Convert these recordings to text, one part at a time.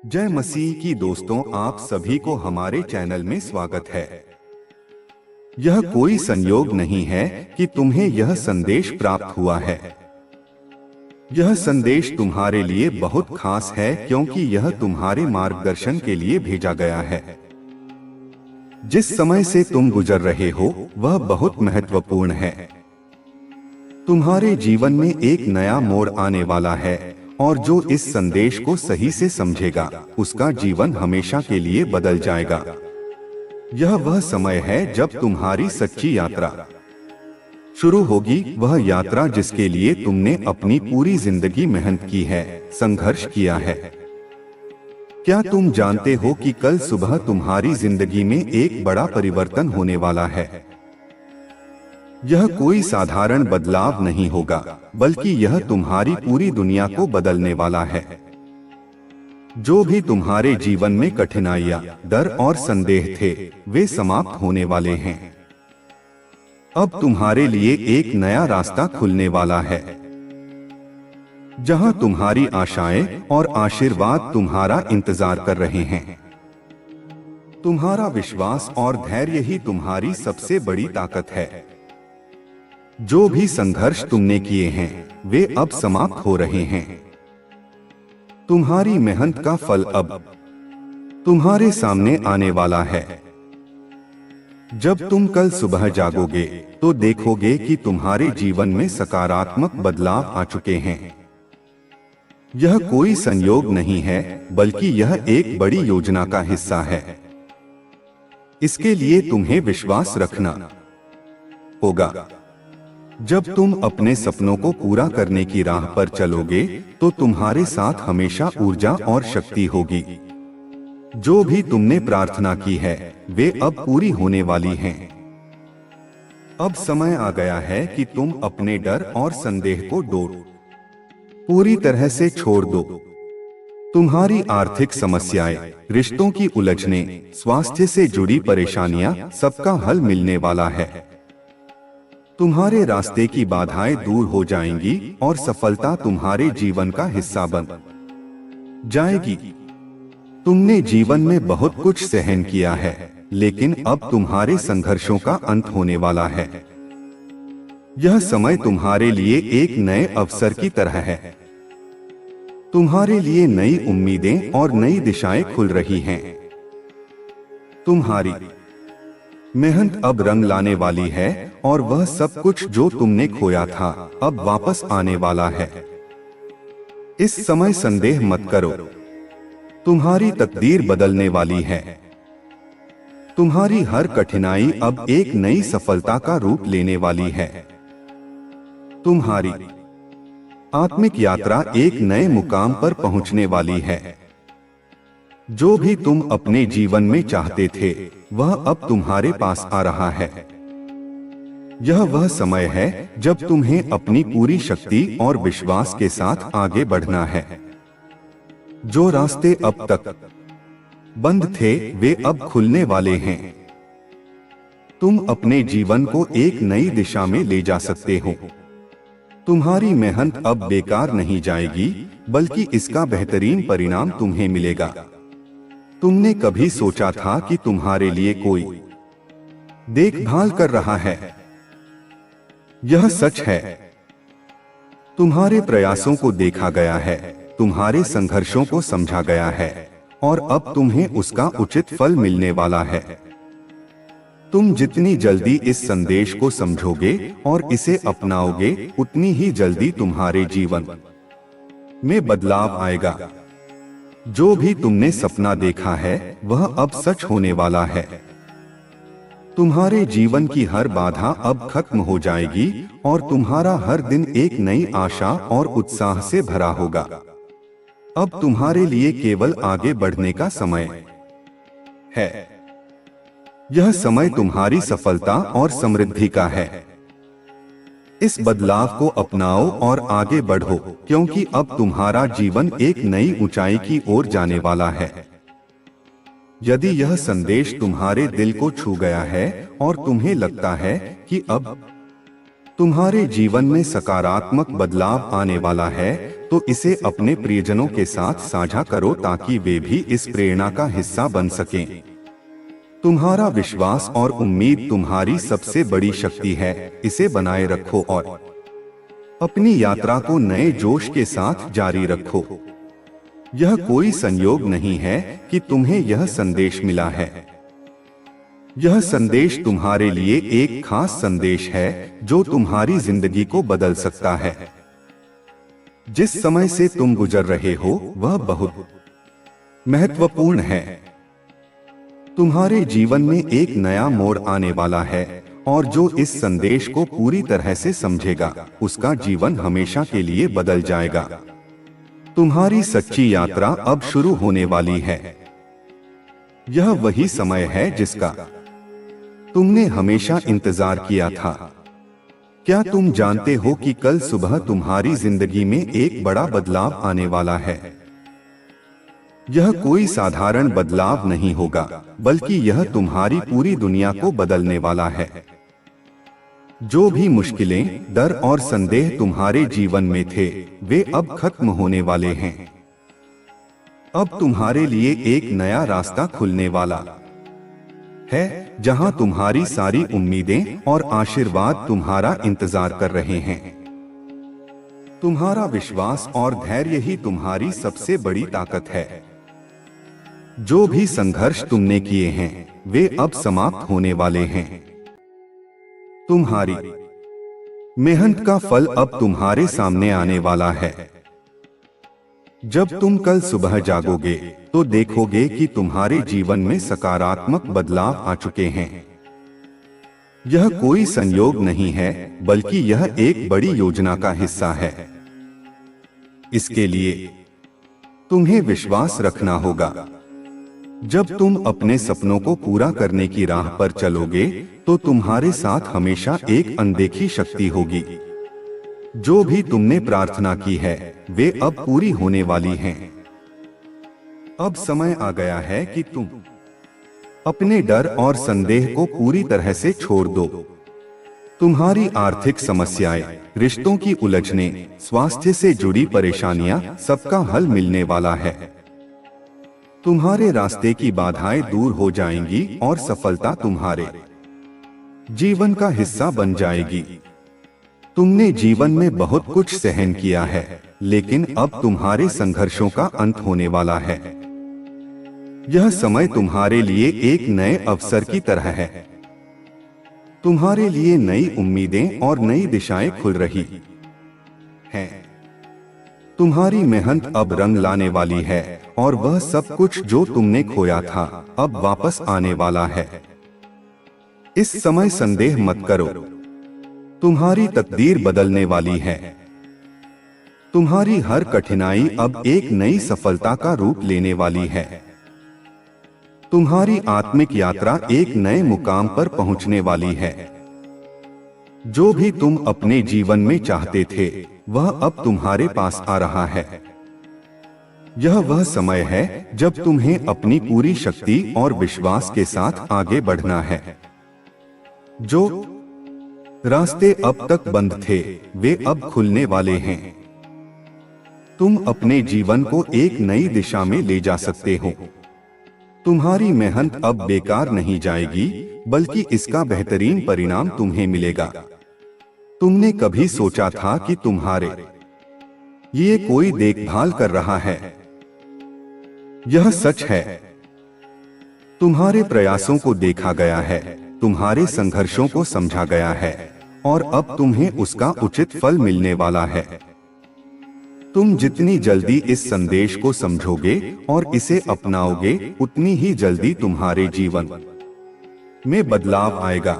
जय मसीह की दोस्तों, आप सभी को हमारे चैनल में स्वागत है। यह कोई संयोग नहीं है कि तुम्हें यह संदेश प्राप्त हुआ है। यह संदेश तुम्हारे लिए बहुत खास है क्योंकि यह तुम्हारे मार्गदर्शन के लिए भेजा गया है। जिस समय से तुम गुजर रहे हो वह बहुत महत्वपूर्ण है। तुम्हारे जीवन में एक नया मोड़ आने वाला है और जो इस संदेश को सही से समझेगा उसका जीवन हमेशा के लिए बदल जाएगा। यह वह समय है जब तुम्हारी सच्ची यात्रा शुरू होगी, वह यात्रा जिसके लिए तुमने अपनी पूरी जिंदगी मेहनत की है, संघर्ष किया है। क्या तुम जानते हो कि कल सुबह तुम्हारी जिंदगी में एक बड़ा परिवर्तन होने वाला है? यह कोई साधारण बदलाव नहीं होगा, बल्कि यह तुम्हारी पूरी दुनिया को बदलने वाला है। जो भी तुम्हारे जीवन में कठिनाइयां, डर और संदेह थे, वे समाप्त होने वाले हैं। अब तुम्हारे लिए एक नया रास्ता खुलने वाला है, जहां तुम्हारी आशाएं और आशीर्वाद तुम्हारा इंतजार कर रहे हैं। तुम्हारा विश्वास और धैर्य ही तुम्हारी सबसे बड़ी ताकत है। जो भी संघर्ष तुमने किए हैं वे अब समाप्त हो रहे हैं। तुम्हारी मेहनत का फल अब तुम्हारे सामने आने वाला है। जब तुम कल सुबह जागोगे तो देखोगे कि तुम्हारे जीवन में सकारात्मक बदलाव आ चुके हैं। यह कोई संयोग नहीं है, बल्कि यह एक बड़ी योजना का हिस्सा है। इसके लिए तुम्हें विश्वास रखना होगा। जब तुम अपने सपनों को पूरा करने की राह पर चलोगे तो तुम्हारे साथ हमेशा ऊर्जा और शक्ति होगी। जो भी तुमने प्रार्थना की है वे अब पूरी होने वाली हैं। अब समय आ गया है कि तुम अपने डर और संदेह को पूरी तरह से छोड़ दो। तुम्हारी आर्थिक समस्याएं, रिश्तों की उलझनें, स्वास्थ्य से जुड़ी परेशानियां, सबका हल मिलने वाला है। तुम्हारे रास्ते की बाधाएं दूर हो जाएंगी और सफलता तुम्हारे जीवन का हिस्सा बन जाएगी। तुमने जीवन में बहुत कुछ सहन किया है, लेकिन अब तुम्हारे संघर्षों का अंत होने वाला है। यह समय तुम्हारे लिए एक नए अवसर की तरह है। तुम्हारे लिए नई उम्मीदें और नई दिशाएं खुल रही हैं। तुम्हारी मेहनत अब रंग लाने वाली है और वह सब कुछ जो तुमने खोया था अब वापस आने वाला है। इस समय संदेह मत करो, तुम्हारी तकदीर बदलने वाली है। तुम्हारी हर कठिनाई अब एक नई सफलता का रूप लेने वाली है। तुम्हारी आत्मिक यात्रा एक नए मुकाम पर पहुंचने वाली है। जो भी तुम अपने जीवन में चाहते थे वह अब तुम्हारे पास आ रहा है। यह वह समय है जब तुम्हें अपनी पूरी शक्ति और विश्वास के साथ आगे बढ़ना है। जो रास्ते अब तक बंद थे वे अब खुलने वाले हैं। तुम अपने जीवन को एक नई दिशा में ले जा सकते हो। तुम्हारी मेहनत अब बेकार नहीं जाएगी, बल्कि इसका बेहतरीन परिणाम तुम्हें मिलेगा। तुमने कभी सोचा था कि तुम्हारे लिए कोई देखभाल कर रहा है? यह सच है। तुम्हारे प्रयासों को देखा गया है, तुम्हारे संघर्षों को समझा गया है और अब तुम्हें उसका उचित फल मिलने वाला है। तुम जितनी जल्दी इस संदेश को समझोगे और इसे अपनाओगे, उतनी ही जल्दी तुम्हारे जीवन में बदलाव आएगा। जो भी तुमने सपना देखा है वह अब सच होने वाला है। तुम्हारे जीवन की हर बाधा अब खत्म हो जाएगी और तुम्हारा हर दिन एक नई आशा और उत्साह से भरा होगा। अब तुम्हारे लिए केवल आगे बढ़ने का समय है। यह समय तुम्हारी सफलता और समृद्धि का है। इस बदलाव को अपनाओ और आगे बढ़ो, क्योंकि अब तुम्हारा जीवन एक नई ऊंचाई की ओर जाने वाला है। यदि यह संदेश तुम्हारे दिल को छू गया है और तुम्हें लगता है कि अब तुम्हारे जीवन में सकारात्मक बदलाव आने वाला है, तो इसे अपने प्रियजनों के साथ साझा करो ताकि वे भी इस प्रेरणा का हिस्सा बन सकें। तुम्हारा विश्वास और उम्मीद तुम्हारी सबसे बड़ी शक्ति है, इसे बनाए रखो और अपनी यात्रा को नए जोश के साथ जारी रखो। यह कोई संयोग नहीं है कि तुम्हें यह संदेश मिला है। यह संदेश तुम्हारे लिए एक खास संदेश है जो तुम्हारी जिंदगी को बदल सकता है। जिस समय से तुम गुजर रहे हो वह बहुत महत्वपूर्ण है। तुम्हारे जीवन में एक नया मोड़ आने वाला है और जो इस संदेश को पूरी तरह से समझेगा उसका जीवन हमेशा के लिए बदल जाएगा। तुम्हारी सच्ची यात्रा अब शुरू होने वाली है। यह वही समय है जिसका तुमने हमेशा इंतजार किया था। क्या तुम जानते हो कि कल सुबह तुम्हारी जिंदगी में एक बड़ा बदलाव आने वाला है? यह कोई साधारण बदलाव नहीं होगा, बल्कि यह तुम्हारी पूरी दुनिया को बदलने वाला है। जो भी मुश्किलें, डर और संदेह तुम्हारे जीवन में थे, वे अब खत्म होने वाले हैं। अब तुम्हारे लिए एक नया रास्ता खुलने वाला है, जहां तुम्हारी सारी उम्मीदें और आशीर्वाद तुम्हारा इंतजार कर रहे हैं। तुम्हारा विश्वास और धैर्य ही तुम्हारी सबसे बड़ी ताकत है। जो भी संघर्ष तुमने किए हैं, वे अब समाप्त होने वाले हैं। तुम्हारी मेहनत का फल अब तुम्हारे सामने आने वाला है। जब तुम कल सुबह जागोगे तो देखोगे कि तुम्हारे जीवन में सकारात्मक बदलाव आ चुके हैं। यह कोई संयोग नहीं है, बल्कि यह एक बड़ी योजना का हिस्सा है। इसके लिए तुम्हें विश्वास रखना होगा। जब तुम अपने सपनों को पूरा करने की राह पर चलोगे तो तुम्हारे साथ हमेशा एक अनदेखी शक्ति होगी। जो भी तुमने प्रार्थना की है वे अब पूरी होने वाली हैं। अब समय आ गया है कि तुम अपने डर और संदेह को पूरी तरह से छोड़ दो। तुम्हारी आर्थिक समस्याएं, रिश्तों की उलझनें, स्वास्थ्य से जुड़ी परेशानियां, सबका हल मिलने वाला है। तुम्हारे रास्ते की बाधाएं दूर हो जाएंगी और सफलता तुम्हारे जीवन का हिस्सा बन जाएगी। तुमने जीवन में बहुत कुछ सहन किया है, लेकिन अब तुम्हारे संघर्षों का अंत होने वाला है। यह समय तुम्हारे लिए एक नए अवसर की तरह है। तुम्हारे लिए नई उम्मीदें और नई दिशाएं खुल रही हैं। तुम्हारी मेहनत अब रंग लाने वाली है और वह सब कुछ जो तुमने खोया था अब वापस आने वाला है। इस समय संदेह मत करो। तुम्हारी तकदीर बदलने वाली है। तुम्हारी हर कठिनाई अब एक नई सफलता का रूप लेने वाली है। तुम्हारी आत्मिक यात्रा एक नए मुकाम पर पहुंचने वाली है। जो भी तुम अपने जीवन में चाहते थे वह अब तुम्हारे पास आ रहा है। यह वह समय है जब तुम्हें अपनी पूरी शक्ति और विश्वास के साथ आगे बढ़ना है। जो रास्ते अब तक बंद थे वे अब खुलने वाले हैं। तुम अपने जीवन को एक नई दिशा में ले जा सकते हो। तुम्हारी मेहनत अब बेकार नहीं जाएगी, बल्कि इसका बेहतरीन परिणाम तुम्हें मिलेगा। तुमने कभी सोचा था कि तुम्हारे ये कोई देखभाल कर रहा है? यह सच है। तुम्हारे प्रयासों को देखा गया है, तुम्हारे संघर्षों को समझा गया है और अब तुम्हें उसका उचित फल मिलने वाला है। तुम जितनी जल्दी इस संदेश को समझोगे और इसे अपनाओगे, उतनी ही जल्दी तुम्हारे जीवन में बदलाव आएगा।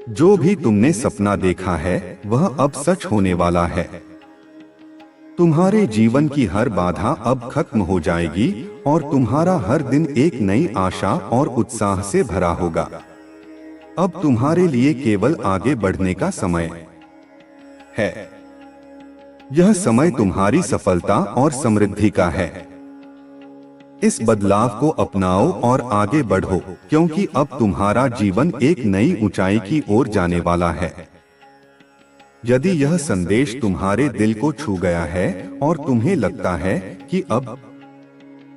जो भी तुमने सपना देखा है वह अब सच होने वाला है। तुम्हारे जीवन की हर बाधा अब खत्म हो जाएगी और तुम्हारा हर दिन एक नई आशा और उत्साह से भरा होगा। अब तुम्हारे लिए केवल आगे बढ़ने का समय है। यह समय तुम्हारी सफलता और समृद्धि का है। इस बदलाव को अपनाओ और आगे बढ़ो, क्योंकि अब तुम्हारा जीवन एक नई ऊंचाई की ओर जाने वाला है। यदि यह संदेश तुम्हारे दिल को छू गया है और तुम्हें लगता है कि अब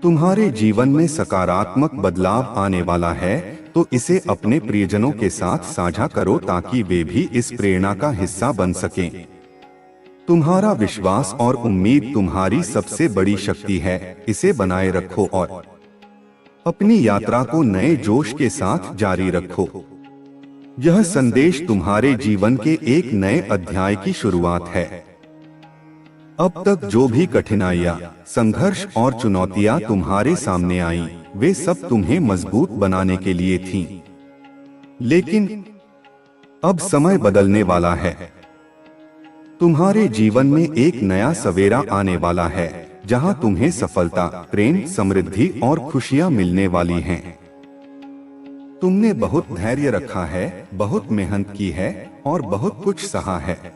तुम्हारे जीवन में सकारात्मक बदलाव आने वाला है, तो इसे अपने प्रियजनों के साथ साझा करो ताकि वे भी इस प्रेरणा का हिस्सा बन सकें। तुम्हारा विश्वास और उम्मीद तुम्हारी सबसे बड़ी शक्ति है। इसे बनाए रखो और अपनी यात्रा को नए जोश के साथ जारी रखो। यह संदेश तुम्हारे जीवन के एक नए अध्याय की शुरुआत है। अब तक जो भी कठिनाइयां, संघर्ष और चुनौतियां तुम्हारे सामने आईं, वे सब तुम्हें मजबूत बनाने के लिए थीं। लेकिन अब समय बदलने वाला है। तुम्हारे जीवन में एक नया सवेरा आने वाला है, जहां तुम्हें सफलता, प्रेम, समृद्धि और खुशियां मिलने वाली हैं। तुमने बहुत धैर्य रखा है, बहुत मेहनत की है और बहुत कुछ सहा है।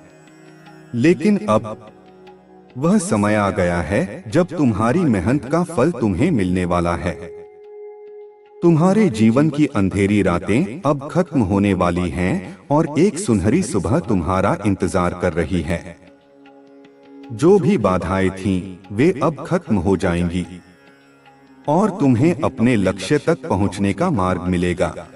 लेकिन अब वह समय आ गया है जब तुम्हारी मेहनत का फल तुम्हें मिलने वाला है। तुम्हारे जीवन की अंधेरी रातें अब खत्म होने वाली हैं और एक सुनहरी सुबह तुम्हारा इंतजार कर रही है। जो भी बाधाएं थीं, वे अब खत्म हो जाएंगी और तुम्हें अपने लक्ष्य तक पहुंचने का मार्ग मिलेगा।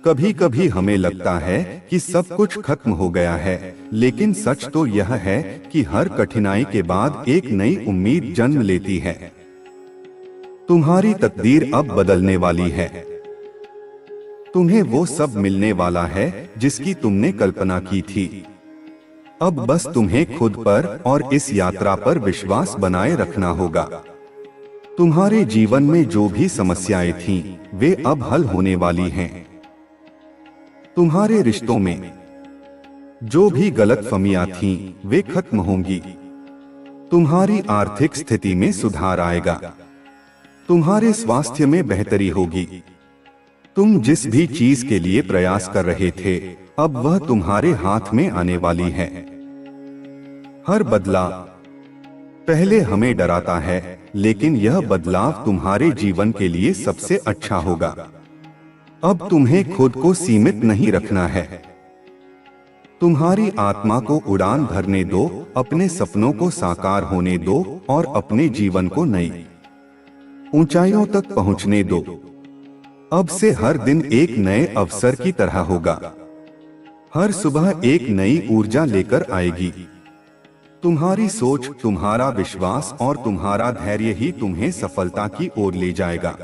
कभी कभी हमें लगता है कि सब कुछ खत्म हो गया है, लेकिन सच तो यह है कि हर कठिनाई के बाद एक नई उम्मीद जन्म लेती है। तुम्हारी तकदीर अब बदलने वाली है। तुम्हें वो सब मिलने वाला है जिसकी तुमने कल्पना की थी। अब बस तुम्हें खुद पर और इस यात्रा पर विश्वास बनाए रखना होगा। तुम्हारे जीवन में जो भी समस्याएं थीं, वे अब हल होने वाली हैं। तुम्हारे रिश्तों में जो भी गलतफहमियां थीं, वे खत्म होंगी। तुम्हारी आर्थिक स्थिति में सुधार आएगा। तुम्हारे स्वास्थ्य में बेहतरी होगी। तुम जिस भी चीज के लिए प्रयास कर रहे थे, अब वह तुम्हारे हाथ में आने वाली है। हर बदलाव पहले हमें डराता है, लेकिन यह बदलाव तुम्हारे जीवन के लिए सबसे अच्छा होगा। अब तुम्हें खुद को सीमित नहीं रखना है। तुम्हारी आत्मा को उड़ान भरने दो, अपने सपनों को साकार होने दो और अपने जीवन को नई ऊंचाइयों तक पहुंचने दो। अब से हर दिन एक नए अवसर की तरह होगा। हर सुबह एक नई ऊर्जा लेकर आएगी। तुम्हारी सोच, तुम्हारा विश्वास और तुम्हारा धैर्य ही तुम्हें सफलता की ओर ले जाएगा।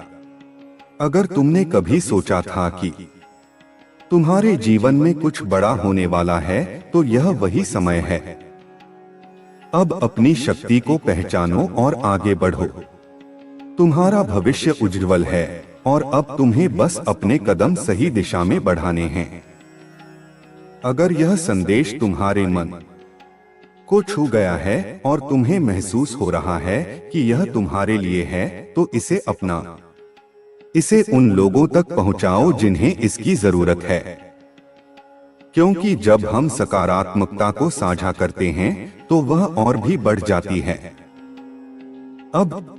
अगर तुमने कभी सोचा था कि तुम्हारे जीवन में कुछ बड़ा होने वाला है, तो यह वही समय है। अब अपनी शक्ति को पहचानो और आगे बढ़ो। तुम्हारा भविष्य उज्ज्वल है और अब तुम्हें बस अपने कदम सही दिशा में बढ़ाने हैं। अगर यह संदेश तुम्हारे मन को छू गया है और तुम्हें महसूस हो रहा है कि यह तुम्हारे लिए है, तो इसे अपना इसे उन लोगों तक पहुंचाओ जिन्हें इसकी जरूरत है। क्योंकि जब हम सकारात्मकता को साझा करते हैं, तो वह और भी बढ़ जाती है। अब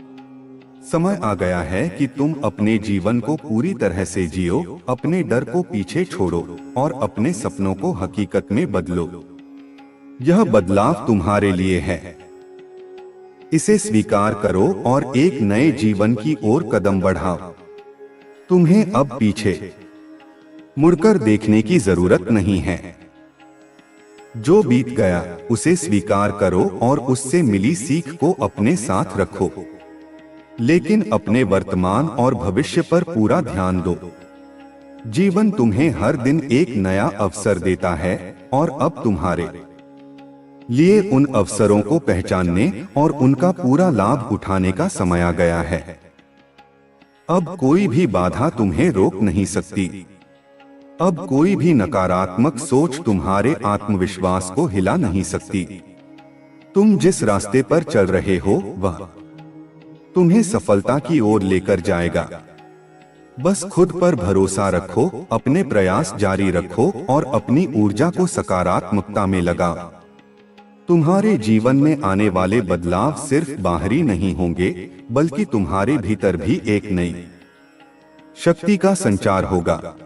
समय आ गया है कि तुम अपने जीवन को पूरी तरह से जियो, अपने डर को पीछे छोड़ो और अपने सपनों को हकीकत में बदलो। यह बदलाव तुम्हारे लिए है। इसे स्वीकार करो और एक नए जीवन की ओर कदम बढ़ाओ। तुम्हें अब पीछे मुड़कर देखने की जरूरत नहीं है। जो बीत गया उसे स्वीकार करो और उससे मिली सीख को अपने साथ रखो। लेकिन अपने वर्तमान और भविष्य पर पूरा ध्यान दो। जीवन तुम्हें हर दिन एक नया अवसर देता है और अब तुम्हारे लिए उन अवसरों को पहचानने और उनका पूरा लाभ उठाने का समय आ गया है। अब कोई भी बाधा तुम्हें रोक नहीं सकती। अब कोई भी नकारात्मक सोच तुम्हारे आत्मविश्वास को हिला नहीं सकती। तुम जिस रास्ते पर चल रहे हो, वह तुम्हें सफलता की ओर लेकर जाएगा। बस खुद पर भरोसा रखो, अपने प्रयास जारी रखो और अपनी ऊर्जा को सकारात्मकता में लगाओ। तुम्हारे जीवन में आने वाले बदलाव सिर्फ बाहरी नहीं होंगे, बल्कि तुम्हारे भीतर भी एक नई शक्ति का संचार होगा।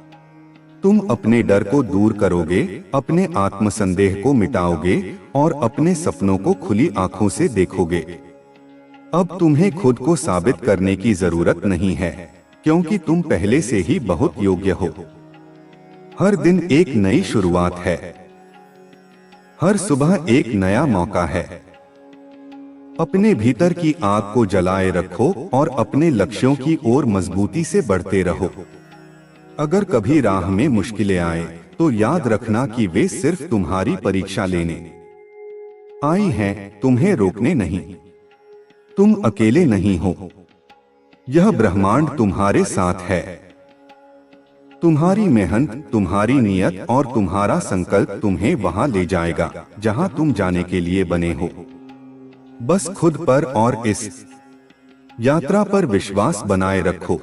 तुम अपने डर को दूर करोगे, अपने आत्मसंदेह को मिटाओगे और अपने सपनों को खुली आंखों से देखोगे। अब तुम्हें खुद को साबित करने की जरूरत नहीं है, क्योंकि तुम पहले से ही बहुत योग्य हो। हर दिन एक नई शुरुआत है, हर सुबह एक नया मौका है। अपने भीतर की आग को जलाए रखो और अपने लक्ष्यों की ओर मजबूती से बढ़ते रहो। अगर कभी राह में मुश्किलें आए तो याद रखना कि वे सिर्फ तुम्हारी परीक्षा लेने आई हैं, तुम्हें रोकने नहीं। तुम अकेले नहीं हो, यह ब्रह्मांड तुम्हारे साथ है। तुम्हारी मेहनत, तुम्हारी नियत और तुम्हारा संकल्प तुम्हें वहां ले जाएगा जहां तुम जाने के लिए बने हो। बस खुद पर और इस यात्रा पर विश्वास बनाए रखो।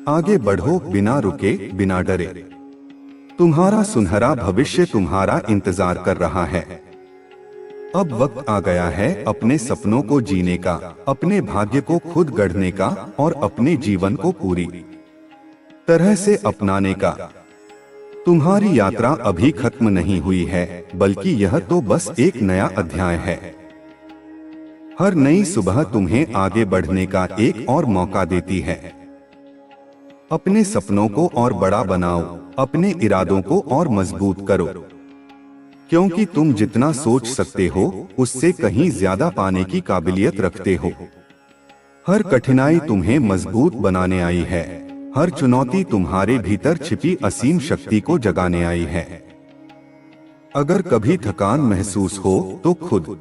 आगे बढ़ो बिना रुके, बिना डरे। तुम्हारा सुनहरा भविष्य तुम्हारा इंतजार कर रहा है। अब वक्त आ गया है अपने सपनों को जीने का, अपने भाग्य को खुद गढ़ने का और अपने जीवन को पूरी तरह से अपनाने का। तुम्हारी यात्रा अभी खत्म नहीं हुई है, बल्कि यह तो बस एक नया अध्याय है। हर नई सुबह तुम्हें आगे बढ़ने का एक और मौका देती है। अपने सपनों को और बड़ा बनाओ, अपने इरादों को और मजबूत करो, क्योंकि तुम जितना सोच सकते हो उससे कहीं ज्यादा पाने की काबिलियत रखते हो। हर कठिनाई तुम्हें मजबूत बनाने आई है, हर चुनौती तुम्हारे भीतर छिपी असीम शक्ति को जगाने आई है। अगर कभी थकान महसूस हो तो खुद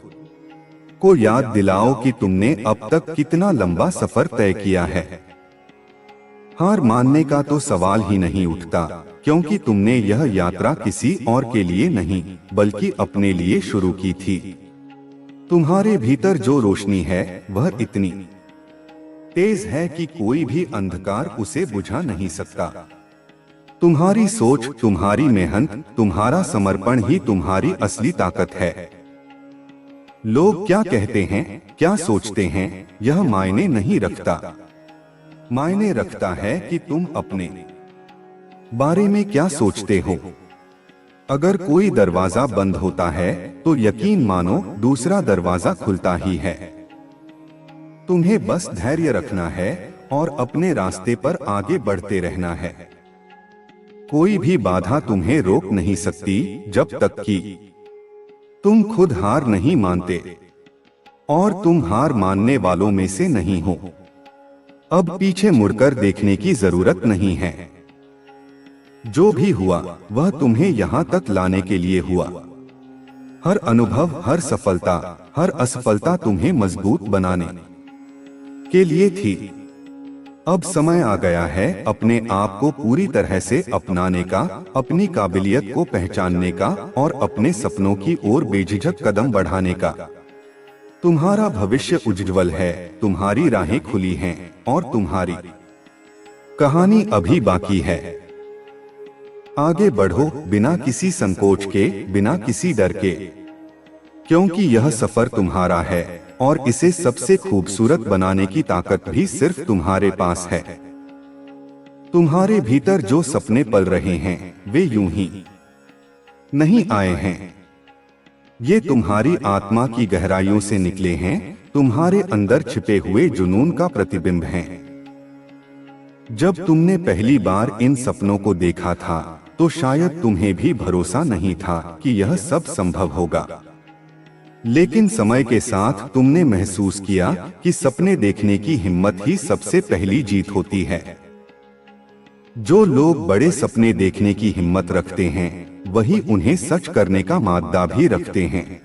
को याद दिलाओ कि तुमने अब तक कितना लंबा सफर तय किया है। हार मानने का तो सवाल ही नहीं उठता, क्योंकि तुमने यह यात्रा किसी और के लिए नहीं बल्कि अपने लिए शुरू की थी। तुम्हारे भीतर जो रोशनी है वह इतनी तेज है कि कोई भी अंधकार उसे बुझा नहीं सकता। तुम्हारी सोच, तुम्हारी मेहनत, तुम्हारा समर्पण ही तुम्हारी असली ताकत है। लोग क्या कहते हैं, क्या सोचते हैं, यह मायने नहीं रखता। मायने रखता है कि तुम अपने बारे में क्या सोचते हो। अगर कोई दरवाजा बंद होता है तो यकीन मानो दूसरा दरवाजा खुलता ही है। तुम्हें बस धैर्य रखना है और अपने रास्ते पर आगे बढ़ते रहना है। कोई भी बाधा तुम्हें रोक नहीं सकती जब तक कि तुम खुद हार नहीं मानते, और तुम हार मानने वालों में से नहीं हो। अब पीछे मुड़कर देखने की जरूरत नहीं है। जो भी हुआ वह तुम्हें यहाँ तक लाने के लिए हुआ। हर अनुभव, हर सफलता, हर असफलता तुम्हें मजबूत बनाने के लिए थी। अब समय आ गया है अपने आप को पूरी तरह से अपनाने का, अपनी काबिलियत को पहचानने का और अपने सपनों की ओर बेझिझक कदम बढ़ाने का। तुम्हारा भविष्य उज्ज्वल है, तुम्हारी राहें खुली हैं और तुम्हारी कहानी अभी बाकी है। आगे बढ़ो बिना किसी संकोच के, बिना किसी डर के, क्योंकि यह सफर तुम्हारा है और इसे सबसे खूबसूरत बनाने की ताकत भी सिर्फ तुम्हारे पास है। तुम्हारे भीतर जो सपने पल रहे हैं वे यूं ही नहीं आए हैं। ये तुम्हारी आत्मा की गहराइयों से निकले हैं, तुम्हारे अंदर छिपे हुए जुनून का प्रतिबिंब हैं। जब तुमने पहली बार इन सपनों को देखा था तो शायद तुम्हें भी भरोसा नहीं था कि यह सब संभव होगा। लेकिन समय के साथ तुमने महसूस किया कि सपने देखने की हिम्मत ही सबसे पहली जीत होती है। जो लोग बड़े सपने देखने की हिम्मत रखते हैं वही उन्हें सच करने का माद्दा भी रखते हैं।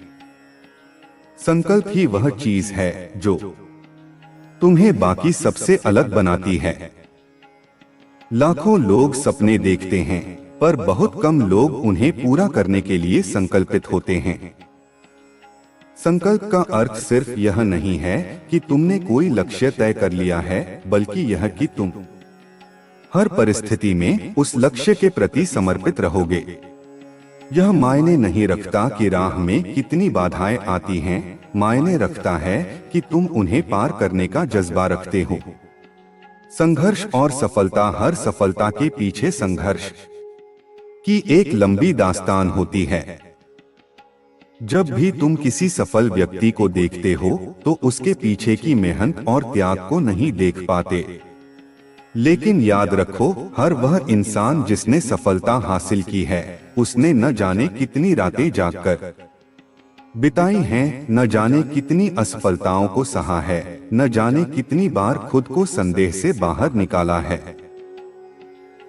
संकल्प ही वह चीज है जो तुम्हें बाकी सबसे अलग बनाती है। लाखों लोग सपने देखते हैं पर बहुत कम लोग उन्हें पूरा करने के लिए संकल्पित होते हैं। संकल्प का अर्थ सिर्फ यह नहीं है कि तुमने कोई लक्ष्य तय कर लिया है, बल्कि यह कि तुम हर परिस्थिति में उस लक्ष्य के प्रति समर्पित रहोगे। यह मायने नहीं रखता कि राह में कितनी बाधाएं आती हैं, मायने रखता है कि तुम उन्हें पार करने का जज्बा रखते हो। संघर्ष और सफलता, हर सफलता के पीछे संघर्ष की एक लंबी दास्तान होती है। जब भी तुम किसी सफल व्यक्ति को देखते हो तो उसके पीछे की मेहनत और त्याग को नहीं देख पाते। लेकिन याद रखो, हर वह इंसान जिसने सफलता हासिल की है, उसने न जाने कितनी रातें जागकर बिताई हैं, न जाने कितनी असफलताओं को सहा है, न जाने कितनी बार खुद को संदेह से बाहर निकाला है।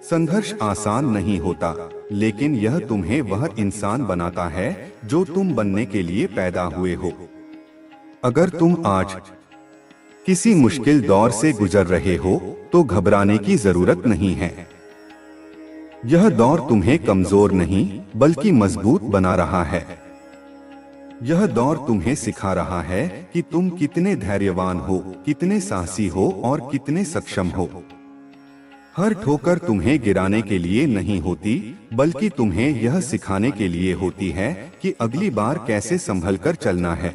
संघर्ष आसान नहीं होता, लेकिन यह तुम्हें वह इंसान बनाता है जो तुम बनने के लिए पैदा हुए हो। अगर तुम आज किसी मुश्किल दौर से गुजर रहे हो तो घबराने की जरूरत नहीं है। यह दौर तुम्हें कमजोर नहीं बल्कि मजबूत बना रहा है। यह दौर तुम्हें सिखा रहा है कि तुम कितने धैर्यवान हो, कितने साहसी हो और कितने सक्षम हो। हर ठोकर तुम्हें गिराने के लिए नहीं होती, बल्कि तुम्हें यह सिखाने के लिए होती है कि अगली बार कैसे संभलकर चलना है।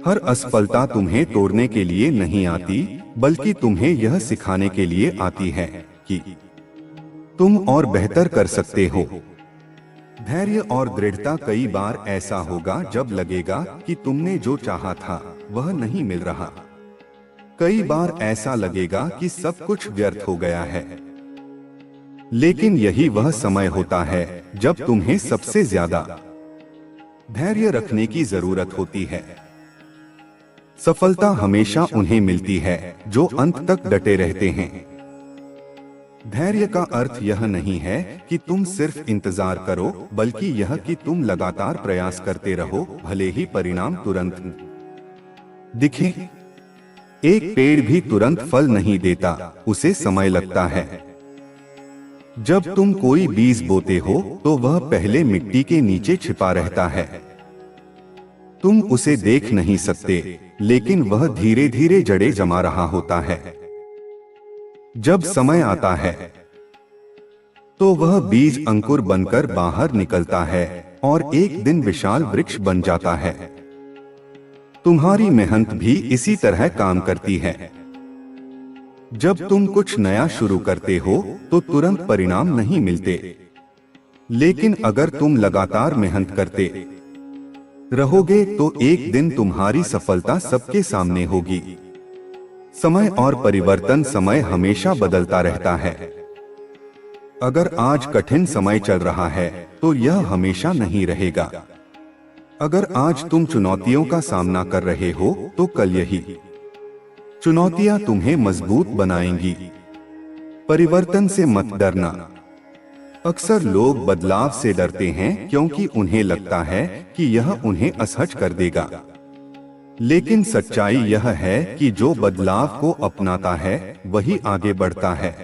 हर असफलता तुम्हें तोड़ने के लिए नहीं आती, बल्कि तुम्हें यह सिखाने के लिए आती है कि तुम और बेहतर कर सकते हो। धैर्य और दृढ़ता कई बार ऐसा होगा जब लगेगा कि तुमने जो चाहा था वह नहीं मिल रहा। कई बार ऐसा लगेगा कि सब कुछ व्यर्थ हो गया है। लेकिन यही वह समय होता है जब तुम्हें सबसे ज्यादा धैर्य रखने की जरूरत होती है। सफलता हमेशा उन्हें मिलती है जो अंत तक डटे रहते हैं। धैर्य का अर्थ यह नहीं है कि तुम सिर्फ इंतजार करो, बल्कि यह कि तुम लगातार प्रयास करते रहो, भले ही परिणाम तुरंत दिखे। एक पेड़ भी तुरंत फल नहीं देता, उसे समय लगता है। जब तुम कोई बीज बोते हो तो वह पहले मिट्टी के नीचे छिपा रहता है। तुम उसे देख नहीं सकते, लेकिन वह धीरे धीरे जड़ें जमा रहा होता है। जब समय आता है तो वह बीज अंकुर बनकर बाहर निकलता है और एक दिन विशाल वृक्ष बन जाता है। तुम्हारी मेहनत भी इसी तरह काम करती है। जब तुम कुछ नया शुरू करते हो तो तुरंत परिणाम नहीं मिलते, लेकिन अगर तुम लगातार मेहनत करते रहोगे तो एक दिन तुम्हारी सफलता सबके सामने होगी। समय और परिवर्तन, समय हमेशा बदलता रहता है। अगर आज कठिन समय चल रहा है तो यह हमेशा नहीं रहेगा। अगर आज तुम चुनौतियों का सामना कर रहे हो तो कल यही चुनौतियां तुम्हें मजबूत बनाएंगी। परिवर्तन से मत डरना। अक्सर लोग बदलाव से डरते हैं क्योंकि उन्हें लगता है कि यह उन्हें असहज कर देगा। लेकिन सच्चाई यह है कि जो बदलाव को अपनाता है वही आगे बढ़ता है।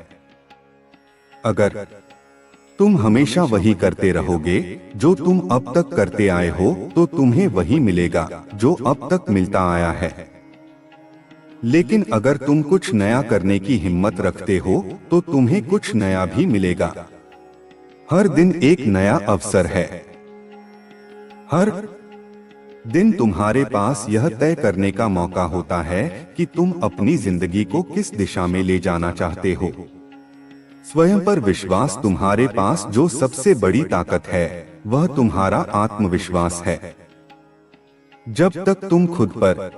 अगर तुम हमेशा वही करते रहोगे जो तुम अब तक करते आए हो तो तुम्हें वही मिलेगा जो अब तक मिलता आया है। लेकिन अगर तुम कुछ नया करने की हिम्मत रखते हो तो तुम्हें कुछ नया भी मिलेगा। हर दिन एक नया अवसर है। हर दिन तुम्हारे पास यह तय करने का मौका होता है कि तुम अपनी जिंदगी को किस दिशा में ले जाना चाहते हो। स्वयं पर विश्वास तुम्हारे पास जो सबसे बड़ी ताकत है वह तुम्हारा आत्मविश्वास है। जब तक तुम खुद पर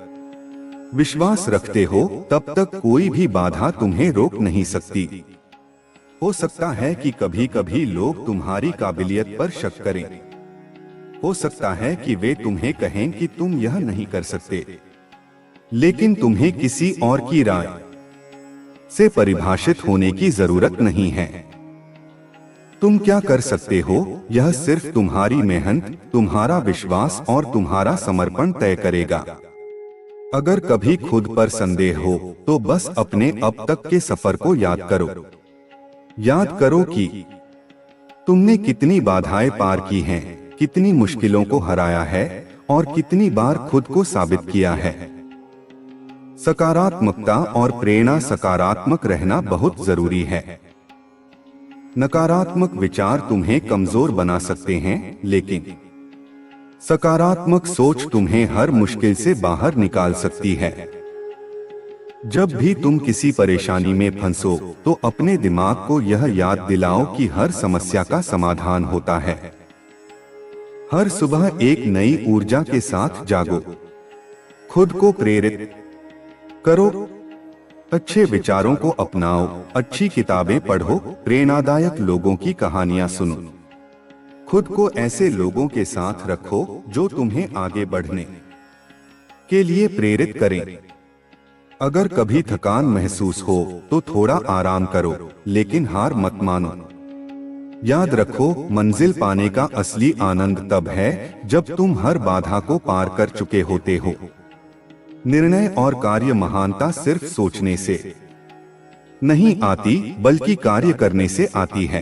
विश्वास रखते हो तब तक कोई भी बाधा तुम्हें रोक नहीं सकती। हो सकता है कि कभी कभी लोग तुम्हारी काबिलियत पर शक करें। हो सकता है कि वे तुम्हें कहें कि तुम यह नहीं कर सकते, लेकिन तुम्हें किसी और की राय से परिभाषित होने की जरूरत नहीं है। तुम क्या कर सकते हो यह सिर्फ तुम्हारी मेहनत, तुम्हारा विश्वास और तुम्हारा समर्पण तय करेगा। अगर कभी खुद पर संदेह हो तो बस अपने अब तक के सफर को याद करो। याद करो कि तुमने कितनी बाधाएं पार की हैं, कितनी मुश्किलों को हराया है और कितनी बार खुद को साबित किया है। सकारात्मकता और प्रेरणा, सकारात्मक रहना बहुत जरूरी है। नकारात्मक विचार तुम्हें कमजोर बना सकते हैं, लेकिन सकारात्मक सोच तुम्हें हर मुश्किल से बाहर निकाल सकती है। जब भी तुम किसी परेशानी में फंसो तो अपने दिमाग को यह याद दिलाओ कि हर समस्या का समाधान होता है। हर सुबह एक नई ऊर्जा के साथ जागो, खुद को प्रेरित करो, अच्छे विचारों को अपनाओ, अच्छी किताबें पढ़ो, प्रेरणादायक लोगों की कहानियां सुनो। खुद को ऐसे लोगों के साथ रखो जो तुम्हें आगे बढ़ने के लिए प्रेरित करें। अगर कभी थकान महसूस हो तो थोड़ा आराम करो, लेकिन हार मत मानो। याद रखो, मंजिल पाने का असली आनंद तब है जब तुम हर बाधा को पार कर चुके होते हो। निर्णय और कार्य महानता सिर्फ सोचने से नहीं आती, बल्कि कार्य करने से आती है।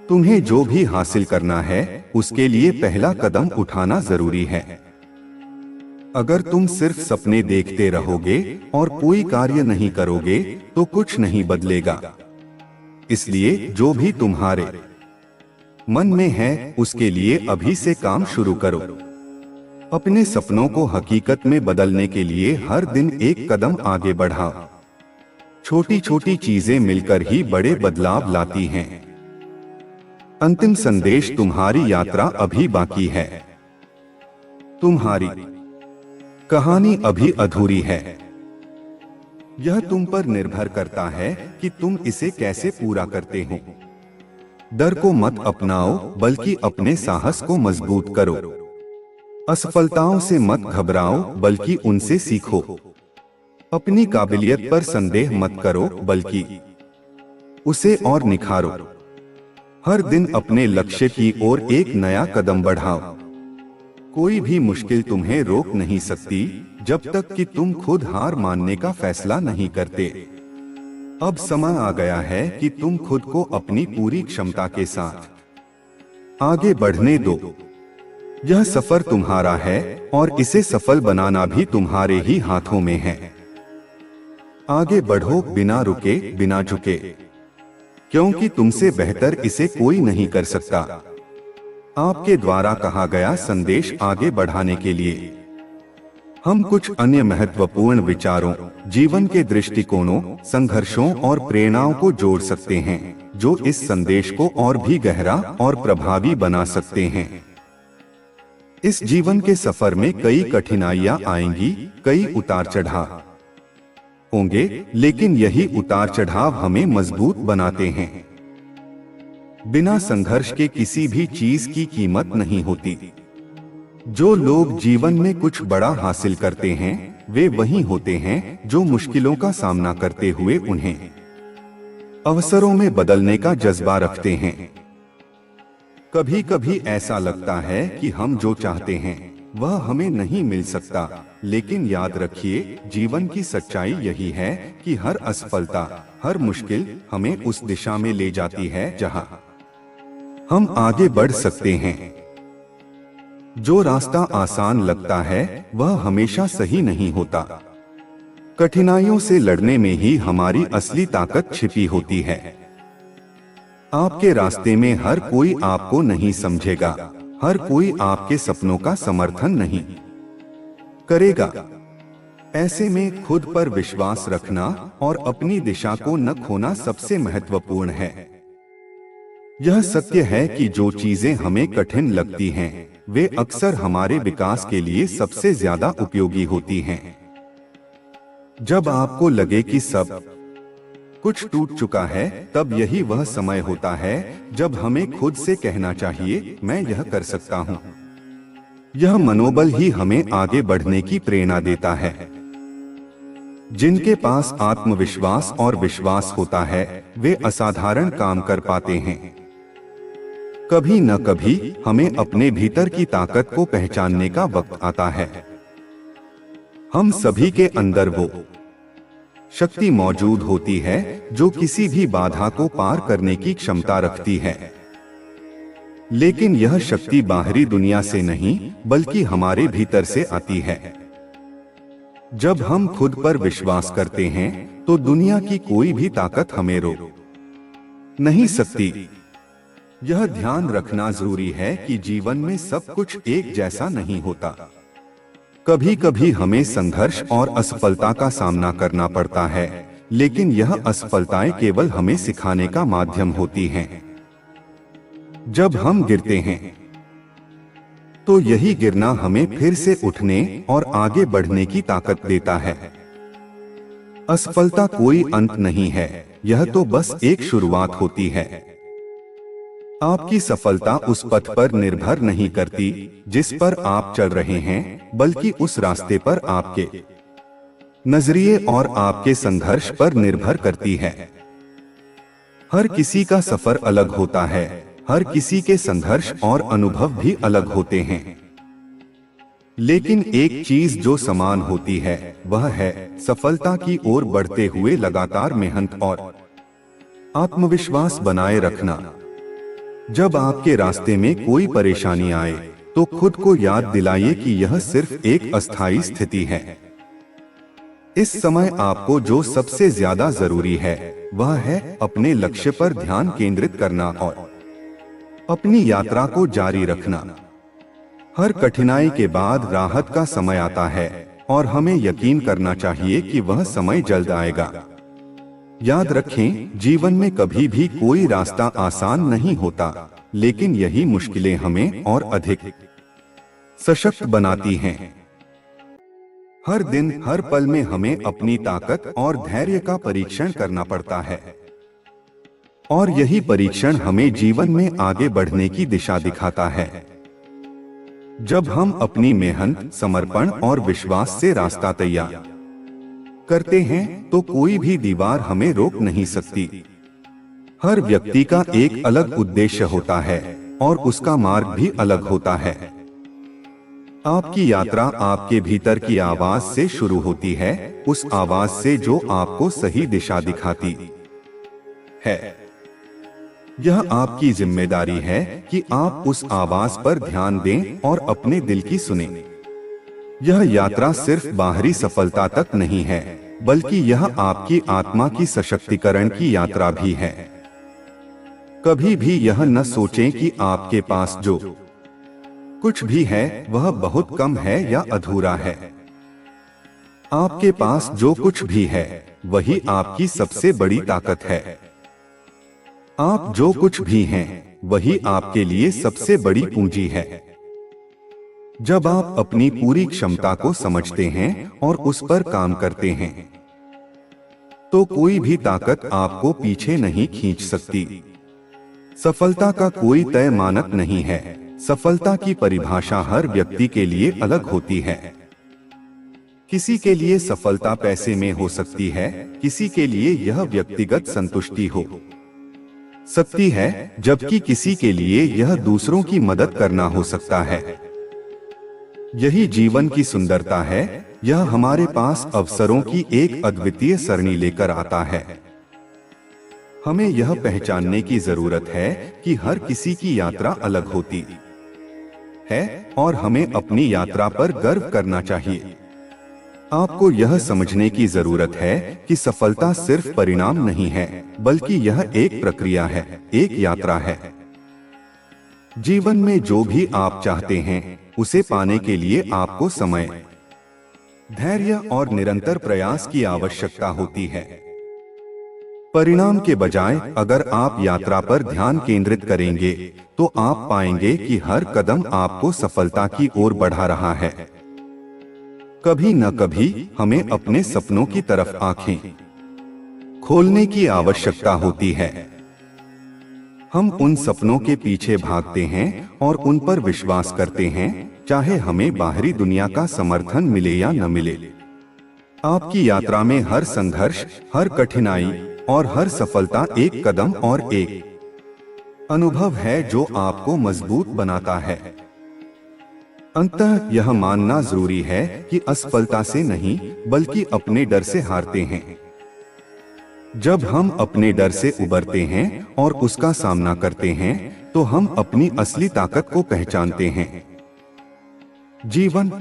तुम्हें जो भी हासिल करना है उसके लिए पहला कदम उठाना जरूरी है। अगर तुम सिर्फ सपने देखते रहोगे और कोई कार्य नहीं करोगे तो कुछ नहीं बदलेगा। इसलिए जो भी तुम्हारे मन में है उसके लिए अभी से काम शुरू करो। अपने सपनों को हकीकत में बदलने के लिए हर दिन एक कदम आगे बढ़ाओ। छोटी छोटी चीजें मिलकर ही बड़े बदलाव लाती हैं। अंतिम संदेश, तुम्हारी यात्रा अभी बाकी है। तुम्हारी कहानी अभी अधूरी है। यह तुम पर निर्भर करता है कि तुम इसे कैसे पूरा करते हो। डर को मत अपनाओ, बल्कि अपने साहस को मजबूत करो। असफलताओं से मत घबराओ, बल्कि उनसे सीखो। अपनी काबिलियत पर संदेह मत करो, बल्कि उसे और निखारो। हर दिन अपने लक्ष्य की ओर एक नया कदम बढ़ाओ। कोई भी मुश्किल तुम्हें रोक नहीं सकती जब तक कि तुम खुद हार मानने का फैसला नहीं करते। अब समय आ गया है कि तुम खुद को अपनी पूरी क्षमता के साथ आगे बढ़ने दो। यह सफर तुम्हारा है और इसे सफल बनाना भी तुम्हारे ही हाथों में है। आगे बढ़ो, बिना रुके, बिना झुके, क्योंकि तुमसे बेहतर इसे कोई नहीं कर सकता। आपके द्वारा कहा गया संदेश आगे बढ़ाने के लिए हम कुछ अन्य महत्वपूर्ण विचारों, जीवन के दृष्टिकोणों, संघर्षों और प्रेरणाओं को जोड़ सकते हैं जो इस संदेश को और भी गहरा और प्रभावी बना सकते हैं। इस जीवन के सफर में कई कठिनाइयां आएंगी, कई उतार चढ़ाव होंगे, लेकिन यही उतार चढ़ाव हमें मजबूत बनाते हैं। बिना संघर्ष के किसी भी चीज की कीमत नहीं होती। जो लोग जीवन में कुछ बड़ा हासिल करते हैं वे वही होते हैं जो मुश्किलों का सामना करते हुए उन्हें अवसरों में बदलने का जज्बा रखते हैं। कभी कभी ऐसा लगता है कि हम जो चाहते हैं वह हमें नहीं मिल सकता, लेकिन याद रखिए, जीवन की सच्चाई यही है कि हर असफलता, हर मुश्किल हमें उस दिशा में ले जाती है जहां हम आगे बढ़ सकते हैं। जो रास्ता आसान लगता है वह हमेशा सही नहीं होता। कठिनाइयों से लड़ने में ही हमारी असली ताकत छिपी होती है। आपके रास्ते में हर कोई आपको नहीं समझेगा, हर कोई आपके सपनों का समर्थन नहीं करेगा। ऐसे में खुद पर विश्वास रखना और अपनी दिशा को न खोना सबसे महत्वपूर्ण है। यह सत्य है कि जो चीजें हमें कठिन लगती हैं वे अक्सर हमारे विकास के लिए सबसे ज्यादा उपयोगी होती हैं। जब आपको लगे कि सब कुछ टूट चुका है, तब यही वह समय होता है जब हमें खुद से कहना चाहिए, मैं यह कर सकता हूँ। यह मनोबल ही हमें आगे बढ़ने की प्रेरणा देता है। जिनके पास आत्मविश्वास और विश्वास होता है वे असाधारण काम कर पाते हैं। कभी न कभी हमें अपने भीतर की ताकत को पहचानने का वक्त आता है। हम सभी के अंदर वो शक्ति मौजूद होती है जो किसी भी बाधा को पार करने की क्षमता रखती है। लेकिन यह शक्ति बाहरी दुनिया से नहीं, बल्कि हमारे भीतर से आती है। जब हम खुद पर विश्वास करते हैं तो दुनिया की कोई भी ताकत हमें रोक नहीं सकती। यह ध्यान रखना जरूरी है कि जीवन में सब कुछ एक जैसा नहीं होता। कभी कभी हमें संघर्ष और असफलता का सामना करना पड़ता है, लेकिन यह असफलताएं केवल हमें सिखाने का माध्यम होती हैं। जब हम गिरते हैं तो यही गिरना हमें फिर से उठने और आगे बढ़ने की ताकत देता है। असफलता कोई अंत नहीं है, यह तो बस एक शुरुआत होती है। आपकी सफलता उस पथ पर निर्भर नहीं करती जिस पर आप चल रहे हैं, बल्कि उस रास्ते पर आपके नजरिए और आपके संघर्ष पर निर्भर करती है। हर किसी का सफर अलग होता है, हर किसी के संघर्ष और अनुभव भी अलग होते हैं, लेकिन एक चीज जो समान होती है वह है सफलता की ओर बढ़ते हुए लगातार मेहनत और आत्मविश्वास बनाए रखना। जब आपके रास्ते में कोई परेशानी आए तो खुद को याद दिलाइए कि यह सिर्फ एक अस्थायी स्थिति है। इस समय आपको जो सबसे ज्यादा जरूरी है वह है अपने लक्ष्य पर ध्यान केंद्रित करना और अपनी यात्रा को जारी रखना। हर कठिनाई के बाद राहत का समय आता है और हमें यकीन करना चाहिए कि वह समय जल्द आएगा। याद रखें, जीवन में कभी भी कोई रास्ता आसान नहीं होता, लेकिन यही मुश्किलें हमें और अधिक सशक्त बनाती हैं। हर दिन हर पल में हमें अपनी ताकत और धैर्य का परीक्षण करना पड़ता है, और यही परीक्षण हमें जीवन में आगे बढ़ने की दिशा दिखाता है। जब हम अपनी मेहनत, समर्पण और विश्वास से रास्ता तैयार करते हैं तो कोई भी दीवार हमें रोक नहीं सकती। हर व्यक्ति का एक अलग उद्देश्य होता है और उसका मार्ग भी अलग होता है। आपकी यात्रा आपके भीतर की आवाज से शुरू होती है, उस आवाज से जो आपको सही दिशा दिखाती है। यह आपकी जिम्मेदारी है कि आप उस आवाज पर ध्यान दें और अपने दिल की सुनें। यह यात्रा सिर्फ बाहरी सफलता तक नहीं है, बल्कि यह आपकी आत्मा की सशक्तिकरण की यात्रा भी है। कभी भी यह न सोचें कि आपके पास जो कुछ भी है वह बहुत कम है या अधूरा है। आपके पास जो कुछ भी है वही आपकी सबसे बड़ी ताकत है। आप जो कुछ भी हैं वही आपके लिए सबसे बड़ी पूंजी है। जब आप अपनी पूरी क्षमता को समझते हैं और उस पर काम करते हैं तो कोई भी ताकत आपको पीछे नहीं खींच सकती। सफलता का कोई तय मानक नहीं है। सफलता की परिभाषा हर व्यक्ति के लिए अलग होती है। किसी के लिए सफलता पैसे में हो सकती है, किसी के लिए यह व्यक्तिगत संतुष्टि हो सकती है, जबकि किसी के लिए यह दूसरों की मदद करना हो सकता है। यही जीवन की सुंदरता है, यह हमारे पास अवसरों की एक अद्वितीय सरणी लेकर आता है। हमें यह पहचानने की जरूरत है कि हर किसी की यात्रा अलग होती है और हमें अपनी यात्रा पर गर्व करना चाहिए। आपको यह समझने की जरूरत है कि सफलता सिर्फ परिणाम नहीं है, बल्कि यह एक प्रक्रिया है, एक यात्रा है। जीवन में जो भी आप चाहते हैं उसे पाने के लिए आपको समय, धैर्य और निरंतर प्रयास की आवश्यकता होती है। परिणाम के बजाय अगर आप यात्रा पर ध्यान केंद्रित करेंगे तो आप पाएंगे कि हर कदम आपको सफलता की ओर बढ़ा रहा है। कभी न कभी हमें अपने सपनों की तरफ आंखें खोलने की आवश्यकता होती है। हम उन सपनों के पीछे भागते हैं और उन पर विश्वास करते हैं, चाहे हमें बाहरी दुनिया का समर्थन मिले या न मिले। आपकी यात्रा में हर संघर्ष, हर कठिनाई और हर सफलता एक कदम और एक अनुभव है जो आपको मजबूत बनाता है। अंततः यह मानना जरूरी है कि असफलता से नहीं बल्कि अपने डर से हारते हैं। जब हम अपने डर से उबरते हैं और उसका सामना करते हैं तो हम अपनी असली ताकत को पहचानते हैं। जीवन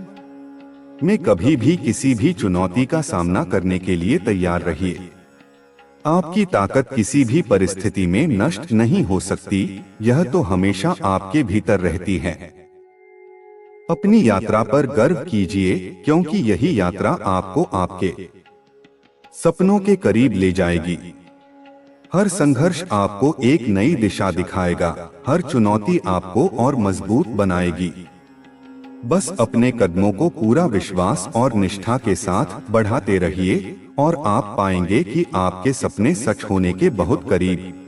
में कभी भी किसी भी चुनौती का सामना करने के लिए तैयार रहिए। आपकी ताकत किसी भी परिस्थिति में नष्ट नहीं हो सकती, यह तो हमेशा आपके भीतर रहती है। अपनी यात्रा पर गर्व कीजिए, क्योंकि यही यात्रा आपको आपके सपनों के करीब ले जाएगी। हर संघर्ष आपको एक नई दिशा दिखाएगा, हर चुनौती आपको और मजबूत बनाएगी। बस अपने कदमों को पूरा विश्वास और निष्ठा के साथ बढ़ाते रहिए और आप पाएंगे कि आपके सपने सच होने के बहुत करीब